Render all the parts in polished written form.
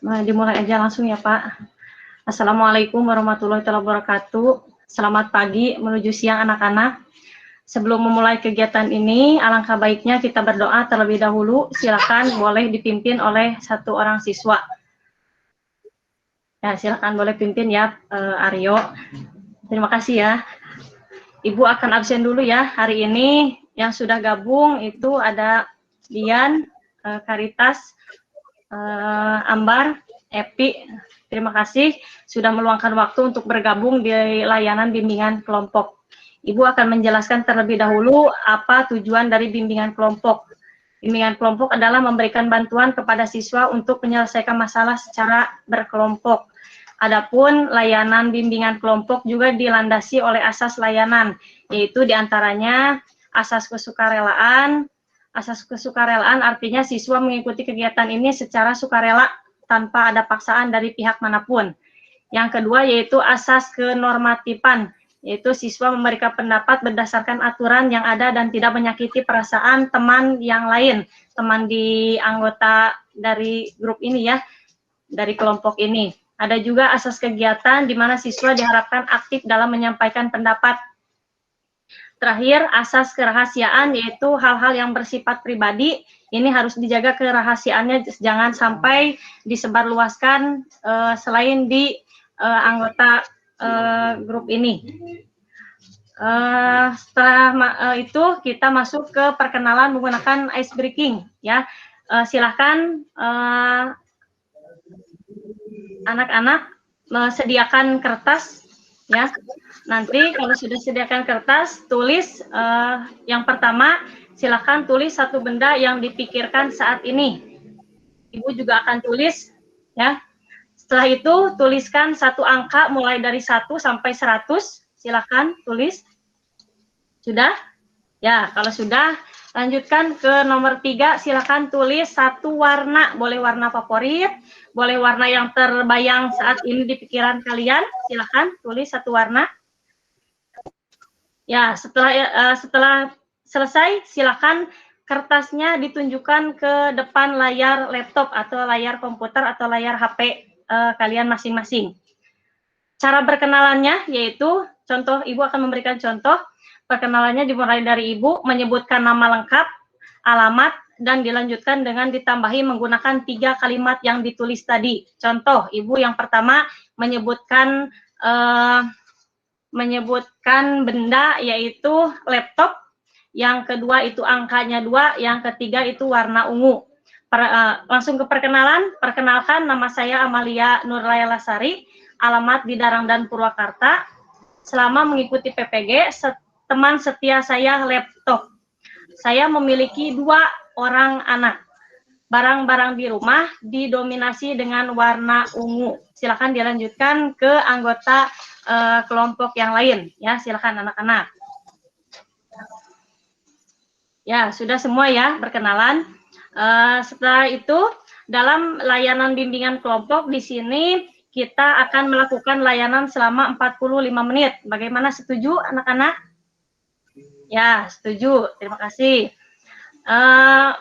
Dimulai aja langsung ya Pak. Assalamualaikum warahmatullahi wabarakatuh. Selamat pagi menuju siang anak-anak. Sebelum memulai kegiatan ini, alangkah baiknya kita berdoa terlebih dahulu. Silakan boleh dipimpin oleh satu orang siswa. Ya, silakan boleh pimpin ya Aryo. Terima kasih ya. Ibu akan absen dulu ya hari ini. Yang sudah gabung itu ada Dian, Karitas, Ambar, Epi. Terima kasih sudah meluangkan waktu untuk bergabung di layanan bimbingan kelompok. Ibu akan menjelaskan terlebih dahulu apa tujuan dari bimbingan kelompok. Bimbingan kelompok adalah memberikan bantuan kepada siswa untuk menyelesaikan masalah secara berkelompok. Adapun layanan bimbingan kelompok juga dilandasi oleh asas layanan, yaitu diantaranya asas kesukarelaan. Asas kesukarelaan artinya siswa mengikuti kegiatan ini secara sukarela tanpa ada paksaan dari pihak manapun. Yang kedua yaitu asas kenormatifan, yaitu siswa memberikan pendapat berdasarkan aturan yang ada dan tidak menyakiti perasaan teman yang lain, teman di anggota dari grup ini ya, dari kelompok ini. Ada juga asas kegiatan di mana siswa diharapkan aktif dalam menyampaikan pendapat. Terakhir, asas kerahasiaan, yaitu hal-hal yang bersifat pribadi, ini harus dijaga kerahasiaannya, jangan sampai disebarluaskan selain di anggota grup ini. Setelah itu kita masuk ke perkenalan menggunakan ice breaking ya. Silahkan anak-anak sediakan kertas ya. Nanti kalau sudah sediakan kertas, tulis yang pertama, silahkan tulis satu benda yang dipikirkan saat ini. Ibu juga akan tulis ya. Setelah itu tuliskan satu angka mulai dari 1 sampai 100. Silakan tulis. Sudah? Ya, kalau sudah, lanjutkan ke nomor 3. Silakan tulis satu warna. Boleh warna favorit, boleh warna yang terbayang saat ini di pikiran kalian. Silakan tulis satu warna. Ya, setelah selesai, silakan kertasnya ditunjukkan ke depan layar laptop atau layar komputer atau layar HP kalian masing-masing. Cara berkenalannya yaitu, contoh, Ibu akan memberikan contoh. Perkenalannya dimulai dari Ibu, menyebutkan nama lengkap, alamat, dan dilanjutkan dengan ditambahi menggunakan 3 kalimat yang ditulis tadi. Contoh, Ibu yang pertama menyebutkan benda yaitu laptop, yang kedua itu angkanya 2, yang ketiga itu warna ungu. Langsung ke perkenalan. Perkenalkan, nama saya Amalia Nurlayla Sari, alamat di Darangdan Purwakarta. Selama mengikuti PPG, teman setia saya laptop. Saya memiliki 2 orang anak. Barang-barang di rumah didominasi dengan warna ungu. Silakan dilanjutkan ke anggota kelompok yang lain ya. Silakan anak-anak. Ya, sudah semua ya berkenalan. Setelah itu, dalam layanan bimbingan kelompok di sini kita akan melakukan layanan selama 45 menit. Bagaimana, setuju anak-anak? Ya, setuju. Terima kasih.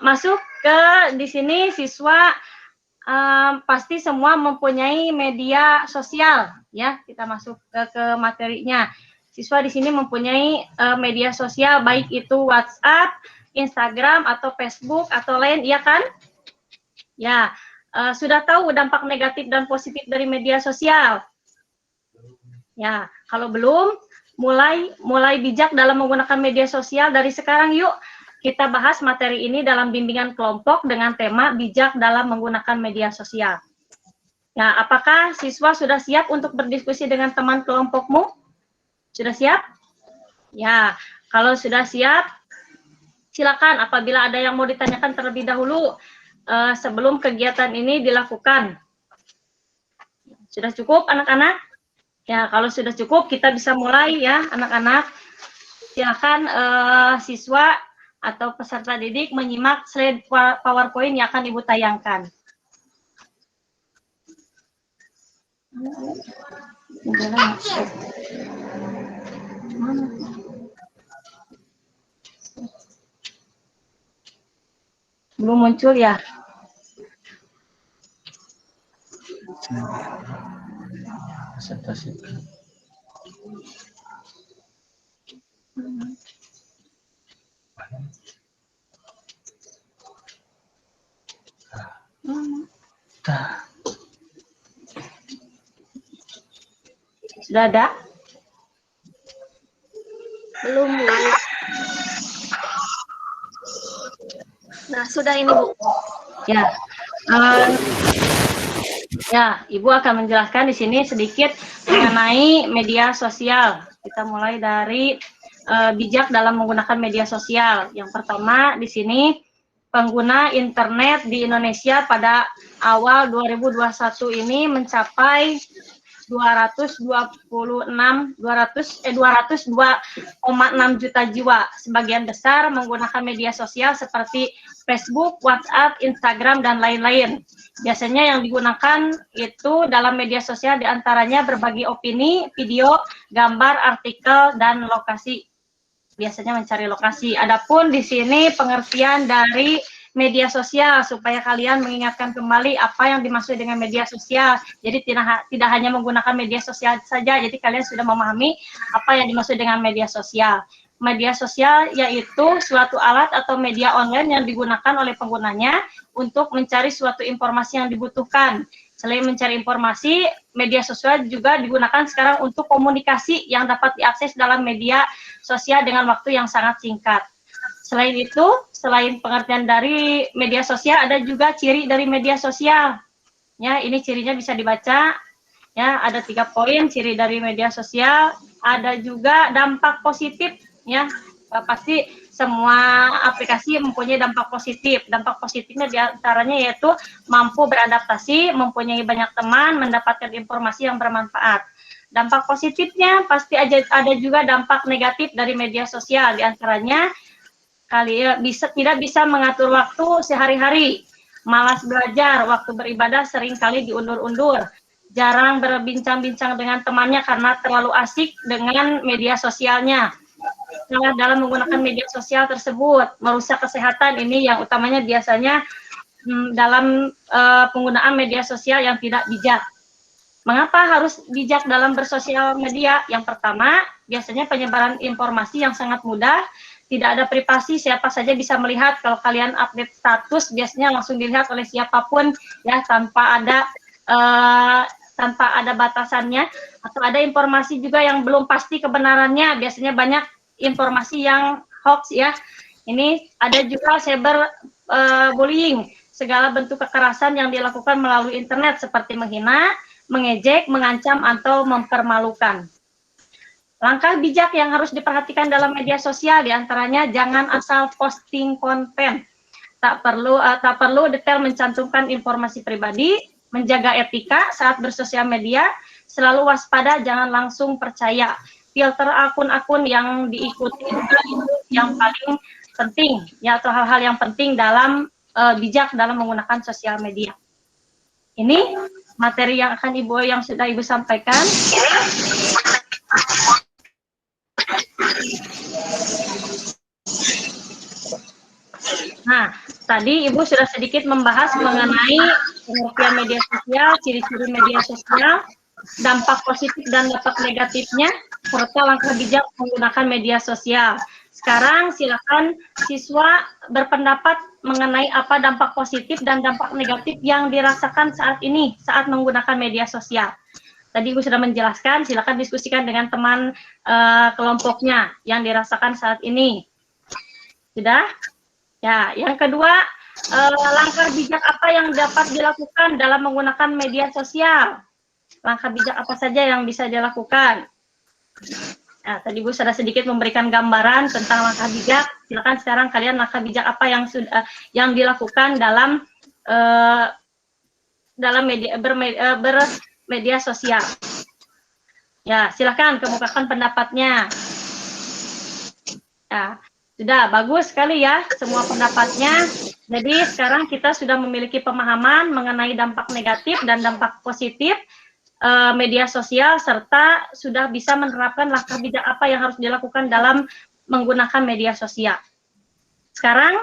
Masuk ke di sini siswa pasti semua mempunyai media sosial ya. Kita masuk ke materinya. Siswa di sini mempunyai media sosial, baik itu WhatsApp, Instagram, atau Facebook, atau lain, iya kan? Ya, sudah tahu dampak negatif dan positif dari media sosial? Ya, kalau belum, mulai bijak dalam menggunakan media sosial dari sekarang yuk. Kita bahas materi ini dalam bimbingan kelompok dengan tema bijak dalam menggunakan media sosial. Ya, apakah siswa sudah siap untuk berdiskusi dengan teman kelompokmu? Sudah siap? Ya, kalau sudah siap, silakan apabila ada yang mau ditanyakan terlebih dahulu sebelum kegiatan ini dilakukan. Sudah cukup anak-anak? Ya, kalau sudah cukup kita bisa mulai ya anak-anak. Silakan siswa atau peserta didik menyimak slide PowerPoint yang akan Ibu tayangkan. Belum muncul ya? Presentasi. Sudah ada? Belum, Bu. Nah, sudah ini, Bu. Ya. Ya, Ibu akan menjelaskan di sini sedikit mengenai media sosial. Kita mulai dari bijak dalam menggunakan media sosial. Yang pertama di sini pengguna internet di Indonesia pada awal 2021 ini mencapai 202,6 juta jiwa. Sebagian besar menggunakan media sosial seperti Facebook, WhatsApp, Instagram, dan lain-lain. Biasanya yang digunakan itu dalam media sosial diantaranya berbagi opini, video, gambar, artikel, dan lokasi. Biasanya mencari lokasi. Adapun di sini pengertian dari media sosial supaya kalian mengingatkan kembali apa yang dimaksud dengan media sosial. Jadi tidak hanya menggunakan media sosial saja. Jadi kalian sudah memahami apa yang dimaksud dengan media sosial. Media sosial yaitu suatu alat atau media online yang digunakan oleh penggunanya untuk mencari suatu informasi yang dibutuhkan. Selain mencari informasi, media sosial juga digunakan sekarang untuk komunikasi yang dapat diakses dalam media sosial dengan waktu yang sangat singkat. Selain itu, selain pengertian dari media sosial, ada juga ciri dari media sosial. Ya, ini cirinya bisa dibaca. Ya, ada 3 poin ciri dari media sosial. Ada juga dampak positif. Ya, pasti semua aplikasi mempunyai dampak positif. Dampak positifnya diantaranya yaitu mampu beradaptasi, mempunyai banyak teman, mendapatkan informasi yang bermanfaat. Dampak positifnya pasti ada juga dampak negatif dari media sosial. Diantaranya kalian tidak bisa mengatur waktu sehari-hari, malas belajar, waktu beribadah sering kali diundur-undur, jarang berbincang-bincang dengan temannya karena terlalu asik dengan media sosialnya. Salah dalam menggunakan media sosial tersebut, merusak kesehatan. Ini yang utamanya biasanya dalam penggunaan media sosial yang tidak bijak. Mengapa harus bijak dalam bersosial media? Yang pertama, biasanya penyebaran informasi yang sangat mudah, tidak ada privasi, siapa saja bisa melihat. Kalau kalian update status, biasanya langsung dilihat oleh siapapun, ya, tanpa ada batasannya. Atau ada informasi juga yang belum pasti kebenarannya, biasanya banyak informasi yang hoax, ya. Ini ada juga cyberbullying, segala bentuk kekerasan yang dilakukan melalui internet seperti menghina, mengejek, mengancam, atau mempermalukan. Langkah bijak yang harus diperhatikan dalam media sosial diantaranya jangan asal posting konten. Tak perlu detail mencantumkan informasi pribadi, menjaga etika saat bersosial media, selalu waspada, jangan langsung percaya. Filter akun-akun yang diikuti juga itu yang paling penting, ya, atau hal-hal yang penting dalam bijak dalam menggunakan sosial media. Ini materi yang akan yang sudah Ibu sampaikan. Nah, tadi Ibu sudah sedikit membahas mengenai pengertian media sosial, ciri-ciri media sosial, dampak positif dan dampak negatifnya, serta langkah bijak menggunakan media sosial. Sekarang silakan siswa berpendapat mengenai apa dampak positif dan dampak negatif yang dirasakan saat ini saat menggunakan media sosial. Tadi Ibu sudah menjelaskan, silakan diskusikan dengan teman kelompoknya yang dirasakan saat ini. Sudah? Ya, yang kedua, langkah bijak apa yang dapat dilakukan dalam menggunakan media sosial? Langkah bijak apa saja yang bisa dilakukan? Nah, tadi Bu sudah sedikit memberikan gambaran tentang langkah bijak. Silakan sekarang kalian langkah bijak apa yang dilakukan dalam bermedia sosial. Ya, silakan kemukakan pendapatnya. Ya, sudah bagus sekali ya semua pendapatnya. Jadi sekarang kita sudah memiliki pemahaman mengenai dampak negatif dan dampak positif media sosial, serta sudah bisa menerapkan langkah bijak apa yang harus dilakukan dalam menggunakan media sosial. Sekarang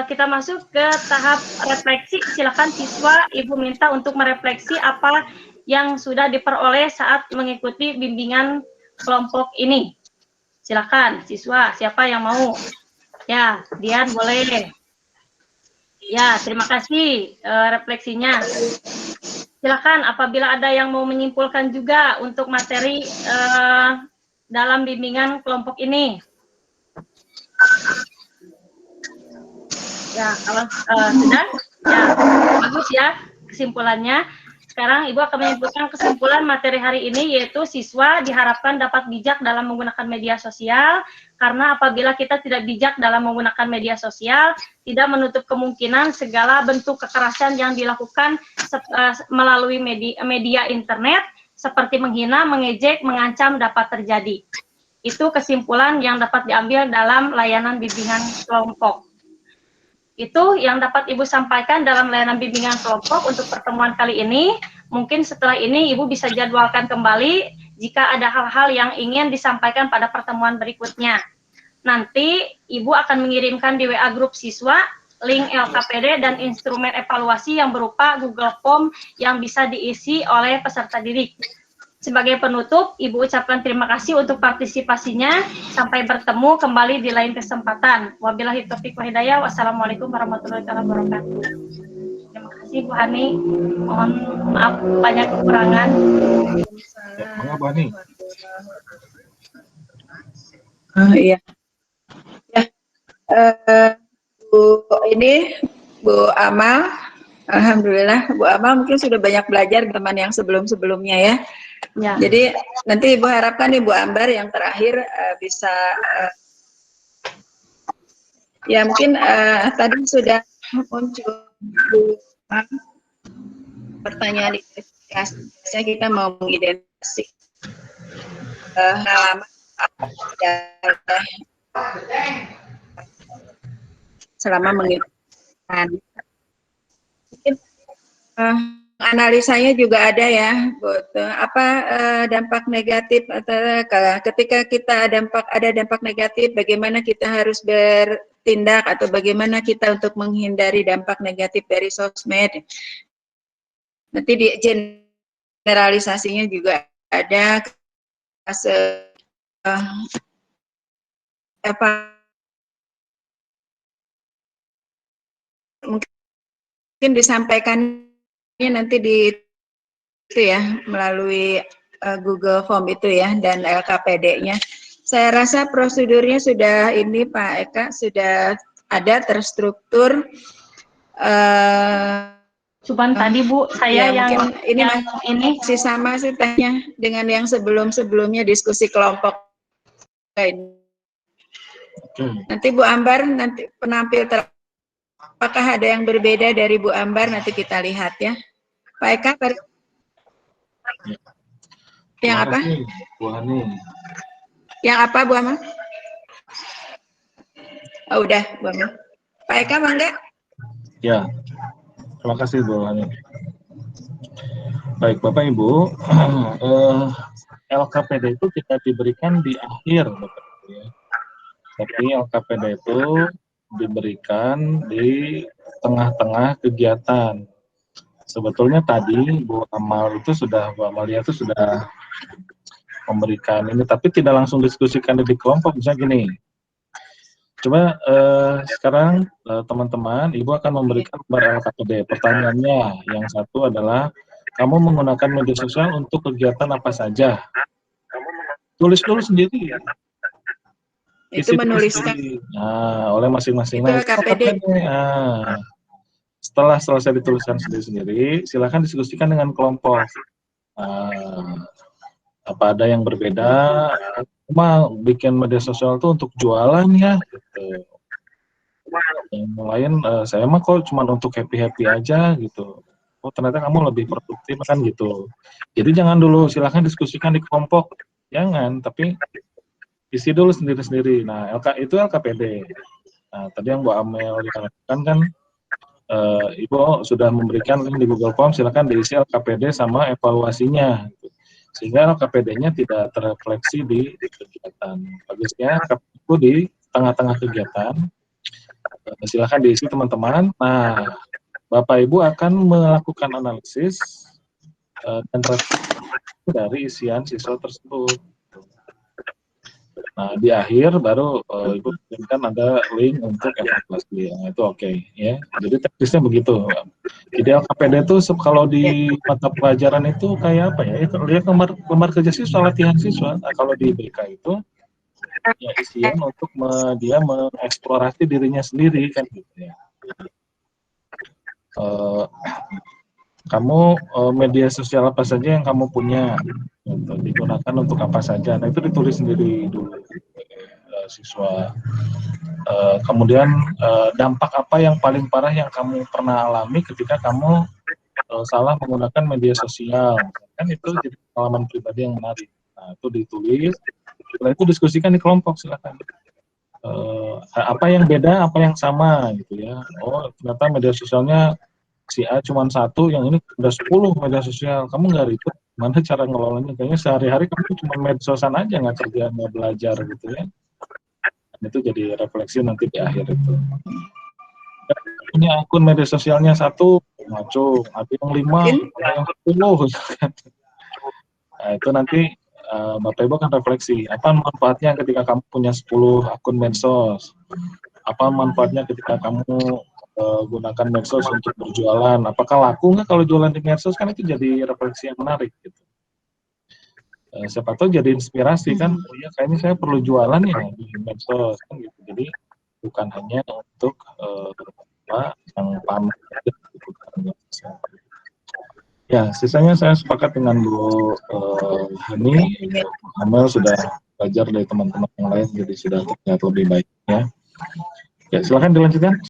kita masuk ke tahap refleksi. Silakan siswa, Ibu minta untuk merefleksi apa yang sudah diperoleh saat mengikuti bimbingan kelompok ini. Silakan siswa, siapa yang mau? Ya, Dian boleh. Ya, terima kasih refleksinya. Silakan apabila ada yang mau menyimpulkan juga untuk materi dalam bimbingan kelompok ini. Ya, kalau sudah, ya bagus ya kesimpulannya. Sekarang Ibu akan menyimpulkan kesimpulan materi hari ini, yaitu siswa diharapkan dapat bijak dalam menggunakan media sosial, karena apabila kita tidak bijak dalam menggunakan media sosial, tidak menutup kemungkinan segala bentuk kekerasan yang dilakukan melalui media internet, seperti menghina, mengejek, mengancam dapat terjadi. Itu kesimpulan yang dapat diambil dalam layanan bimbingan kelompok. Itu yang dapat Ibu sampaikan dalam layanan bimbingan kelompok untuk pertemuan kali ini. Mungkin setelah ini Ibu bisa jadwalkan kembali jika ada hal-hal yang ingin disampaikan pada pertemuan berikutnya. Nanti Ibu akan mengirimkan di WA grup siswa link LKPD dan instrumen evaluasi yang berupa Google Form yang bisa diisi oleh peserta didik. Sebagai penutup, Ibu ucapkan terima kasih untuk partisipasinya. Sampai bertemu kembali di lain kesempatan. Wabillahi taufiq wal hidayah. Wassalamualaikum warahmatullahi wabarakatuh. Terima kasih Bu Hani. Mohon maaf banyak kekurangan. Bu Hani. Iya. Ya. Bu Amal, alhamdulillah Bu Amal mungkin sudah banyak belajar teman yang sebelum-sebelumnya ya. Ya. Jadi nanti Ibu harapkan Ibu Ambar yang terakhir bisa ya mungkin tadi sudah muncul pertanyaan identifikasinya, kita mau mengidentifikasi halaman selama mengidentifikasikan. Mungkin analisanya juga ada ya, apa dampak negatif atau ketika kita ada dampak negatif, bagaimana kita harus bertindak atau bagaimana kita untuk menghindari dampak negatif dari sosmed. Nanti di generalisasinya juga ada apa mungkin disampaikan nanti di itu ya melalui Google Form itu ya dan LKPD-nya. Saya rasa prosedurnya sudah ini Pak Eka sudah ada terstruktur. Cuman tadi Bu saya ya, yang ini masih sama sih tanya dengan yang sebelum-sebelumnya diskusi kelompok. Nanti Bu Ambar nanti penampil apakah ada yang berbeda dari Bu Ambar, nanti kita lihat ya. Pak Eka, yang apa? Bu Hani. Yang apa Bu Amar? Oh udah Bu Amar. Pak Eka mangga? Ya, terima kasih Bu Hani. Baik Bapak Ibu, LKPD itu kita diberikan di akhir Bapak Ibu ya. Tapi LKPD itu diberikan di tengah-tengah kegiatan. Sebetulnya tadi Bu Amalia itu sudah memberikan ini, tapi tidak langsung diskusikan di kelompok. Misalnya gini, coba sekarang teman-teman, Ibu akan memberikan gambar LKPD. Pertanyaannya, yang satu adalah, kamu menggunakan media sosial untuk kegiatan apa saja? Tulis dulu sendiri. Itu menuliskan. Nah, oleh masing-masing. Itu LKPD. Nah, setelah selesai dituliskan sendiri-sendiri, silakan diskusikan dengan kelompok. Apa ada yang berbeda? Cuma bikin media sosial itu untuk jualan ya. Gitu. Yang lain, saya mah kok cuma untuk happy-happy aja gitu. Oh ternyata kamu lebih produktif kan gitu. Jadi jangan dulu, silakan diskusikan di kelompok. Jangan, tapi isi dulu sendiri-sendiri. Nah, itu LKPD. Nah, tadi yang Bu Amel dikatakan kan, Ibu sudah memberikan link di Google Form, silakan diisi LKPD sama evaluasinya. Sehingga LKPD-nya tidak terrefleksi di kegiatan. Bagusnya LKPD itu di tengah-tengah kegiatan, Silakan diisi teman-teman. Nah, Bapak Ibu akan melakukan analisis dan refleksi dari isian siswa tersebut. Nah, di akhir baru Ibu kirimkan ada link untuk evaluasi. Nah, itu oke, ya. Jadi teknisnya begitu. Jadi LKPD itu kalau di mata pelajaran itu kayak apa ya? Lihat lembar kerja siswa, latihan siswa. Nah, kalau di BK itu ya isian untuk dia mengeksplorasi dirinya sendiri kan gitu ya. Kamu media sosial apa saja yang kamu punya untuk digunakan untuk apa saja. Nah, itu ditulis sendiri dulu siswa. Kemudian dampak apa yang paling parah yang kamu pernah alami ketika kamu salah menggunakan media sosial. Kan itu jadi pengalaman pribadi yang menarik. Nah, itu ditulis. Setelah itu diskusikan di kelompok, silakan. Apa yang beda, apa yang sama gitu ya. Oh, ternyata media sosialnya si A cuma 1, yang ini udah 10 media sosial. Kamu nggak ribet, mana cara ngelolanya? Kayaknya sehari-hari kamu cuma medsosan aja, nggak kerja, nggak belajar gitu ya. Dan itu jadi refleksi nanti di akhir itu. Punya akun media sosialnya 1, ngaco, ada yang 5, ada yang 10. Nah, itu nanti Bapak Ibu akan refleksi, apa manfaatnya ketika kamu punya 10 akun medsos? Apa manfaatnya ketika kamu gunakan medsos untuk berjualan? Apakah laku nggak kalau jualan di medsos? Kan itu jadi refleksi yang menarik gitu. Siapa tahu jadi inspirasi kan, oh ya kayaknya saya perlu jualan ya di medsos kan gitu. Jadi bukan hanya untuk yang pamer gitu. Ya, sisanya saya sepakat dengan Bu Hani. Amel sudah belajar dari teman-teman yang lain, jadi sudah terlihat lebih baik ya. Ya, silakan dilanjutkan.